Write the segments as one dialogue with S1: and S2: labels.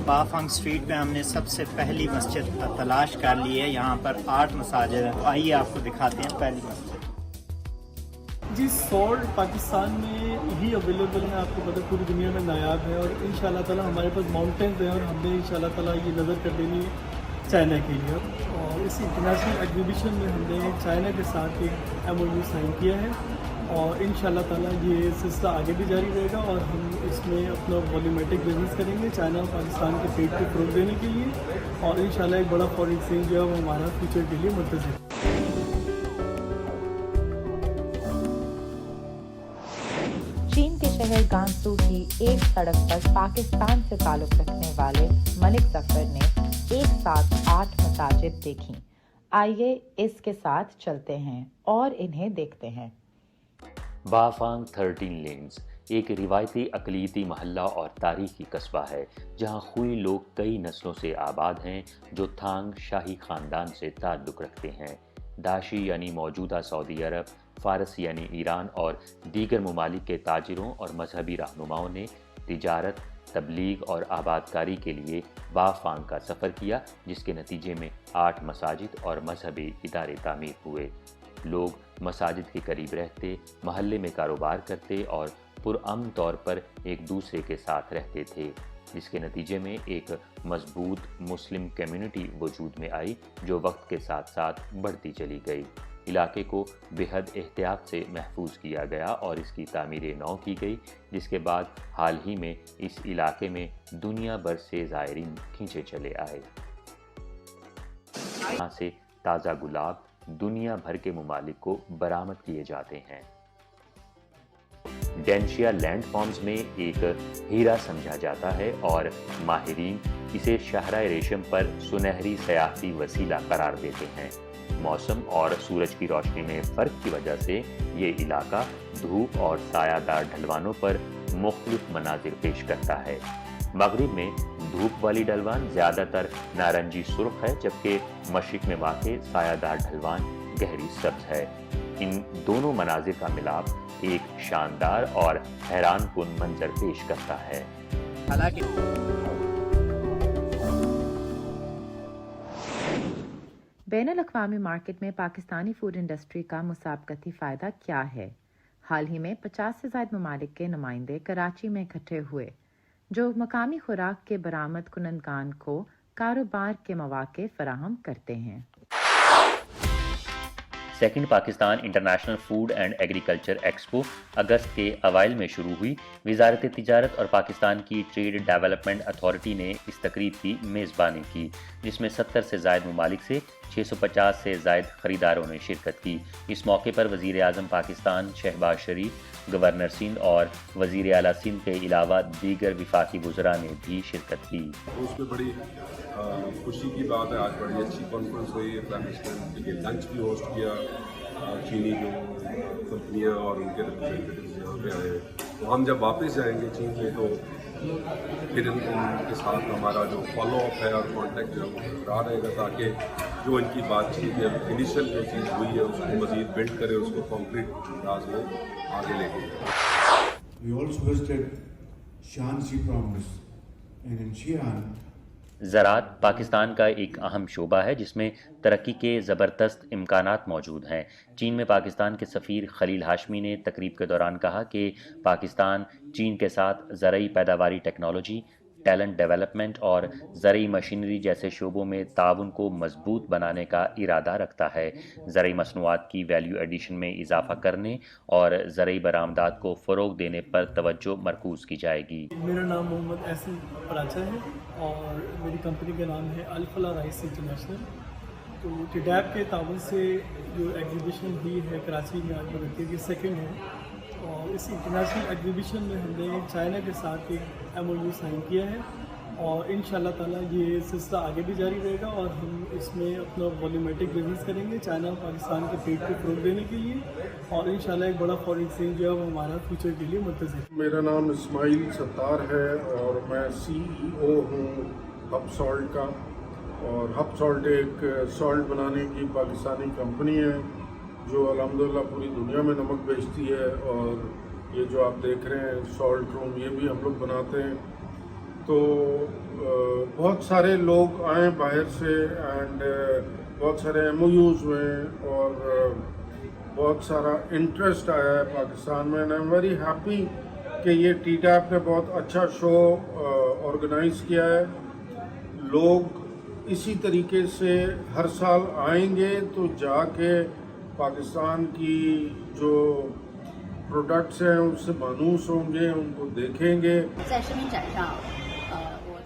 S1: بافنگ street پہ ہم نے سب سے پہلی مسجد تلاش کر لی ہے. یہاں پر 8 مساجد ہیں. آئیے آپ کو دکھاتے ہیں پہلی مسجد.
S2: جی سالٹ پاکستان میں ہی اویلیبل ہے، آپ کو پتہ پوری دنیا میں نایاب ہے، اور ان شاء اللہ تعالیٰ ہمارے پاس ماؤنٹینز ہیں اور ہم نے ان شاء اللہ تعالیٰ یہ نظر کر دینی ہے چائنا کے لیے. اور اس انٹرنیشنل ایگزیبیشن میں ہم نے چائنا کے ساتھ ایک MOU سائن کیا ہے، اور ان شاء اللہ تعالیٰ یہ سلسلہ آگے بھی جاری رہے گا، اور ہم اس میں اپنا والیومیٹک بزنس کریں گے چائنا اور پاکستان کے پیٹ کو فروغ دینے کے لیے، اور ان شاء اللہ ایک بڑا فارن ایکسچینج جو ہے وہ ہمارا فیوچر کے لیے منتظر ہے.
S3: چین کے شہر گانسو کی ایک سڑک پر پاکستان سے تعلق رکھنے والے ملک ظفر نے ایک ساتھ 8 مساجد دیکھیں. آئیے اس کے ساتھ چلتے ہیں اور انہیں دیکھتے ہیں.
S4: بافانگ 13 لینز ایک روایتی اقلیتی محلہ اور تاریخی قصبہ ہے جہاں خوئی لوگ کئی نسلوں سے آباد ہیں جو تھانگ شاہی خاندان سے تعلق رکھتے ہیں. داشی یعنی موجودہ سعودی عرب، فارس یعنی ایران اور دیگر ممالک کے تاجروں اور مذہبی رہنماؤں نے تجارت، تبلیغ اور آباد کاری کے لیے بافانگ کا سفر کیا، جس کے نتیجے میں 8 مساجد اور مذہبی ادارے تعمیر ہوئے. لوگ مساجد کے قریب رہتے، محلے میں کاروبار کرتے اور پرامن طور پر ایک دوسرے کے ساتھ رہتے تھے، جس کے نتیجے میں ایک مضبوط مسلم کمیونٹی وجود میں آئی جو وقت کے ساتھ ساتھ بڑھتی چلی گئی. علاقے کو بے حد احتیاط سے محفوظ کیا گیا اور اس کی تعمیر نو کی گئی، جس کے بعد حال ہی میں اس علاقے میں دنیا بھر سے زائرین کھینچے چلے آئے. یہاں سے تازہ گلاب دنیا بھر کے ممالک کو برآمد کیے جاتے ہیں. ڈینشیا لینڈ فارمز میں ایک ہیرا سمجھا جاتا ہے اور ماہرین اسے شاہراہ ریشم پر سنہری سیاحتی وسیلہ قرار دیتے ہیں. موسم اور سورج کی روشنی میں فرق کی وجہ سے یہ علاقہ دھوپ اور سایہ دار ڈھلوانوں پر مختلف مناظر پیش کرتا ہے. مغرب میں دھوپ والی ڈھلوان زیادہ تر نارنجی سرخ ہے، جبکہ مشرق میں واقع سایہ دار ڈھلوان گہری سبز ہے. ان دونوں مناظر کا ملاپ ایک شاندار اور حیران کن منظر پیش کرتا ہے.
S1: حالانکہ
S3: بین الاقوامی مارکیٹ میں پاکستانی فوڈ انڈسٹری کا مسابقتی فائدہ کیا ہے؟ حال ہی میں 50 سے زائد ممالک کے نمائندے کراچی میں اکٹھے ہوئے جو مقامی خوراک کے برآمد کنندگان کو کاروبار کے مواقع فراہم کرتے ہیں.
S4: Second Pakistan international food and agriculture expo اگست کے اوائل میں شروع ہوئی. وزارت تجارت اور پاکستان کی ٹریڈ ڈیولپمنٹ اتھارٹی نے اس تقریب کی میزبانی کی، جس میں 70 سے زائد ممالک سے 650 سے زائد خریداروں نے شرکت کی. اس موقع پر وزیر اعظم پاکستان شہباز شریف، گورنر سندھ اور وزیر اعلیٰ سندھ کے علاوہ دیگر وفاقی وزراء نے بھی شرکت کی.
S5: اس میں بڑی خوشی کی بات ہے، آج بڑی اچھی کانفرنس ہوئی ہے. پرائم منسٹر نے لنچ بھی ہوسٹ کیا، چینی جو کمپنیاں اور ان کے ریپرزینٹیوز یہاں پہ آئے. تو ہم جب واپس جائیں گے چین میں تو پھر ان کے ساتھ ہمارا جو فالو اپ ہے اور کانٹیکٹ جو برقرار رہے گا، تاکہ جو ان کی بات چیت ہے انیشیل جو چیز ہوئی ہے اس کو مزید بلڈ کرے، اس کو کانکریٹ انداز میں آگے لے کے.
S6: We also visited Shanxi province and in Xi'an.
S4: زراعت پاکستان کا ایک اہم شعبہ ہے جس میں ترقی کے زبردست امکانات موجود ہیں. چین میں پاکستان کے سفیر خلیل ہاشمی نے تقریب کے دوران کہا کہ پاکستان چین کے ساتھ زرعی پیداواری ٹیکنالوجی، ٹیلنٹ ڈیولپمنٹ اور زرعی مشینری جیسے شعبوں میں تعاون کو مضبوط بنانے کا ارادہ رکھتا ہے. زرعی مصنوعات کی ویلیو ایڈیشن میں اضافہ کرنے اور زرعی برآمدات کو فروغ دینے پر توجہ مرکوز کی جائے گی.
S2: میرا نام محمد احسن پراچا ہے اور میری کمپنی کا نام ہے الفلا رائس انٹرنیشنل. تو ٹیڈیب کے تعاون سے جو ایگزیبیشن ہوئی ہے کراچی میں، آج بلکہ یہ سیکنڈ ہے، اور اس انٹرنیشنل ایگزیبیشن میں ہم نے چائنا کے ساتھ ایک MOU سائن کیا ہے، اور ان شاء اللہ تعالیٰ یہ سلسلہ آگے بھی جاری رہے گا، اور ہم اس میں اپنا والیومیٹک بزنس کریں گے چائنا اور پاکستان کے پیٹ کو فروغ دینے کے لیے، اور ان شاء اللہ ایک بڑا فارن ایکسچینج جو ہے وہ ہمارا فیوچر کے لیے منتظر ہے.
S6: میرا نام اسماعیل ستار ہے اور میں CEO ہوں ہب سالٹ کا. اور ہب سالٹ ایک سالٹ بنانے کی پاکستانی کمپنی ہے جو الحمدللہ پوری دنیا میں نمک بیچتی ہے. اور یہ جو آپ دیکھ رہے ہیں سالٹ روم، یہ بھی ہم لوگ بناتے ہیں. तो बहुत सारे लोग आए बाहर से एंड बहुत सारे MOUs में और बहुत सारा इंटरेस्ट आया है पाकिस्तान में and I am very happy कि ये TDAP ने बहुत अच्छा शो ऑर्गेनाइज किया है। लोग इसी तरीके से हर साल आएंगे तो जाके पाकिस्तान की जो प्रोडक्ट्स हैं उनसे मानूस होंगे, उनको देखेंगे।
S7: 在视频展上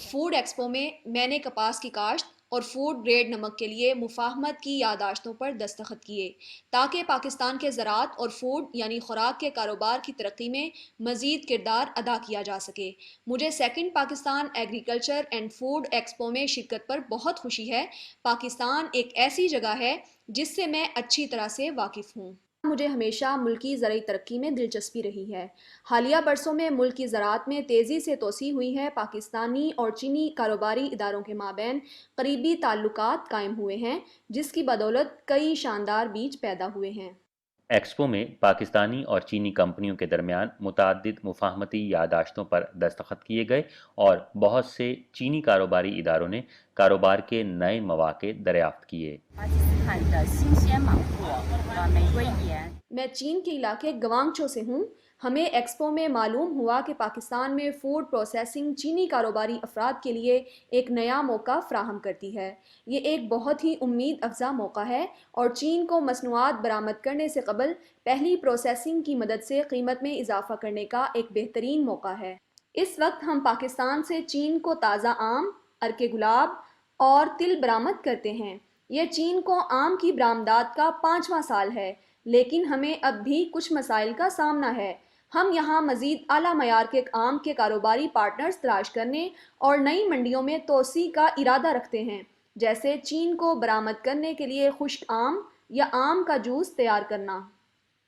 S7: ，फूड
S8: एक्सपो में मैंने कपास की काश्त और फूड ग्रेड नमक के लिए मुफाहमत की यादाश्तों पर दस्तखत किए ताकि पाकिस्तान के ज़राअत और फूड यानी खुराक के कारोबार की तरक्की में मज़ीद किरदार अदा किया जा सके। मुझे second Pakistan agriculture and food expo में शिरकत पर बहुत खुशी है। पाकिस्तान एक ऐसी जगह है जिससे मैं अच्छी तरह से वाकिफ़ हूँ। मुझे हमेशा मुल्की ज़राई तरक्की में दिलचस्पी रही है। हालिया बरसों में मुल्क की ज़राअत में तेज़ी से तोसी हुई है। पाकिस्तानी और चीनी कारोबारी इदारों के माबैन करीबी ताल्लुकात कायम हुए हैं, जिसकी बदौलत कई शानदार बीज पैदा हुए हैं।
S4: एक्सपो में पाकिस्तानी और चीनी कंपनियों के दरमियान मुताद्दिद मुफाहमती यादाश्तों पर दस्तखत किए गए और बहुत से चीनी कारोबारी इदारों ने कारोबार के नए मौके दरियाफ्त किए।
S8: मैं चीन के इलाके गवांगचो से हूँ। हमें एक्सपो में मालूम हुआ कि पाकिस्तान में फूड प्रोसेसिंग चीनी कारोबारी अफराद के लिए एक नया मौका फ्राहम करती है। ये एक बहुत ही उम्मीद अफजा मौका है और चीन को मसनूआत बरामद करने से कबल पहली प्रोसेसिंग की मदद से कीमत में इजाफा करने का एक बेहतरीन मौका है। इस वक्त हम पाकिस्तान से चीन को ताज़ा आम, अरके गुलाब और तिल बरामद करते हैं। यह चीन को आम की बरामदात का 5वां साल है, लेकिन हमें अब भी कुछ मसाइल का सामना है। हम यहाँ मज़ीद आला मयार के आम के कारोबारी पार्टनर्स तलाश करने और नई मंडियों में तोसी का इरादा रखते हैं, जैसे चीन को बरामद करने के लिए खुश्क आम या आम का जूस तैयार करना।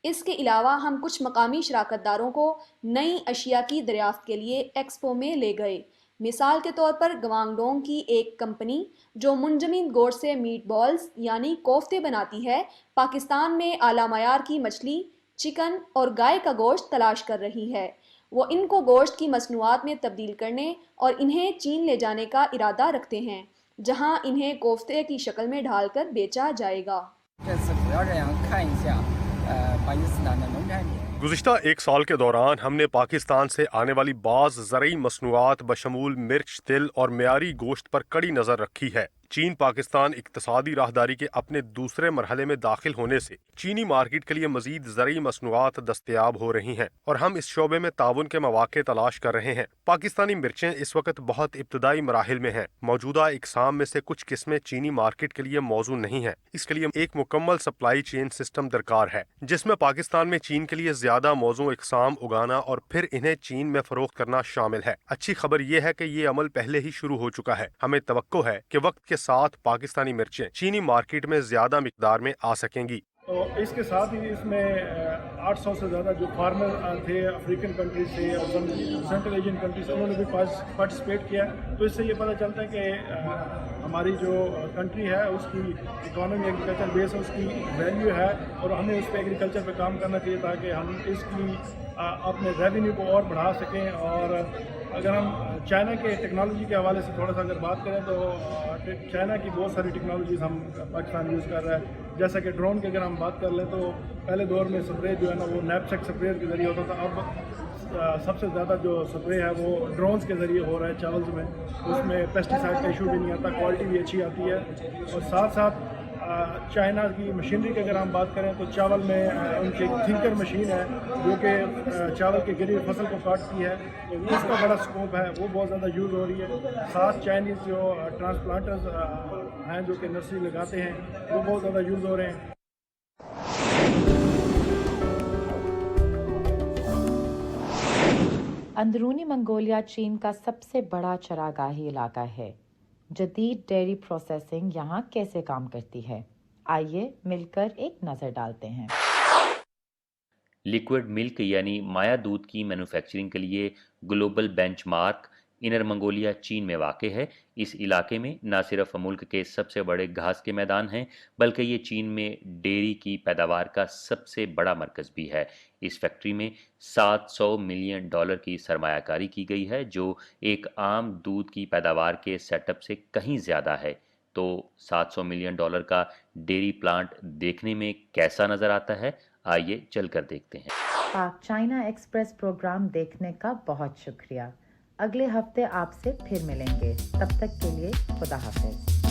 S8: इसके अलावा हम कुछ मकामी शराकतदारों को नई अशिया की दरियाफ्त के लिए एक्सपो में ले गए। मिसाल के तौर पर गवांगडोंग की एक कंपनी जो मुंजमद गोश्त से मीट बॉल्स यानी कोफ्ते बनाती है, पाकिस्तान में आला मयार की मछली, चिकन और गाय का गोश्त तलाश कर रही है। वो इनको गोश्त की मसनूआत में तब्दील करने और इन्हें चीन ले जाने का इरादा रखते हैं, जहां इन्हें कोफ्ते की शक्ल में ढालकर बेचा जाएगा।
S9: गुज़िश्ता एक साल के दौरान हमने पाकिस्तान से आने वाली बाज़ ज़रई मसनूआत बशमूल मिर्च, तिल और मेयारी गोश्त पर कड़ी नज़र रखी है। चीन पाकिस्तान इक्तसादी राहदारी के अपने दूसरे मरहले में दाखिल होने से चीनी मार्केट के लिए मजीद ज़रई मसनूआत दस्तयाब हो रही हैं और हम इस शोबे में ताउन के मौके तलाश कर रहे हैं। पाकिस्तानी मिर्चें इस वक्त बहुत इब्तदाई मराहिल में हैं। मौजूदा इकसाम में से कुछ किस्में चीनी मार्केट के लिए मौजू नहीं है। इसके लिए एक मुकम्मल सप्लाई चेन सिस्टम दरकार है, जिसमें पाकिस्तान में चीन के लिए ज्यादा मौजू इकसाम उगाना और फिर इन्हें चीन में फरोख्त करना शामिल है। अच्छी खबर यह है कि ये अमल पहले ही शुरू हो चुका है। हमें तवक्को है कि वक्त के साथ पाकिस्तानी मिर्चें चीनी मार्केट में ज्यादा मिकदार में आ सकेंगी।
S2: तो इसके साथ ही इसमें 800 से ज़्यादा जो फार्मर थे अफ्रीकन कंट्रीज से और सेंट्रल एशियन कंट्रीज से, उन्होंने भी पार्टिसिपेट किया। तो इससे ये पता चलता है कि हमारी जो कंट्री है उसकी इकोनॉमी एग्रीकल्चर बेस है, उसकी वैल्यू है और हमें उस पर एग्रीकल्चर पे काम करना चाहिए ताकि हम इसकी अपने रेवेन्यू को और बढ़ा सकें। और अगर हम चाइना के टेक्नोलॉजी के हवाले से थोड़ा सा अगर बात करें तो चाइना की बहुत सारी टेक्नोलॉजीज़ हम पाकिस्तान यूज़ कर रहा है। जैसा कि ड्रोन की अगर हम बात कर लें तो पहले दौर में स्प्रे जो है ना वो नैपसेक स्प्रेयर के ज़रिए होता था। अब सबसे ज़्यादा जो स्प्रे है वो ड्रोन्स के ज़रिए हो रहा है चावल्स में। उसमें पेस्टिसाइड का इशू भी नहीं आता, क्वालिटी भी अच्छी आती है। और साथ साथ चाइना की मशीनरी की अगर हम बात करें तो चावल में उनकी थिंकर मशीन है जो कि चावल की गिरी फसल को काटती है, तो उसका बड़ा स्कोप है, वो बहुत ज़्यादा यूज़ हो रही है। साथ चाइनीज़ जो ट्रांसप्लांटर्स हैं जो कि नर्सरी लगाते हैं वो बहुत ज़्यादा यूज़ हो रहे हैं।
S3: अंदरूनी मंगोलिया चीन का सबसे बड़ा चरागाही इलाका है। जदीद डेयरी प्रोसेसिंग यहाँ कैसे काम करती है, आइए मिलकर एक नज़र डालते हैं।
S4: लिक्विड मिल्क यानी माया दूध की मैन्युफैक्चरिंग के लिए ग्लोबल बेंचमार्क इनर मंगोलिया चीन में वाक़ है। इस इलाके में न सिर्फ मुल्क के सबसे बड़े घास के मैदान हैं, बल्कि ये चीन में डेयरी की पैदावार का सबसे बड़ा मरकज़ भी है। इस फैक्ट्री में $700 मिलियन की सरमायाकारी की गई है, जो एक आम दूध की पैदावार के सेटअप से कहीं ज़्यादा है। तो $700 मिलियन का डेयरी प्लांट देखने में कैसा नज़र आता है, आइए चलकर देखते हैं।
S3: पाक चाइना एक्सप्रेस प्रोग्राम देखने का बहुत शुक्रिया। अगले हफ्ते आपसे फिर मिलेंगे, तब तक के लिए खुदा हाफिज।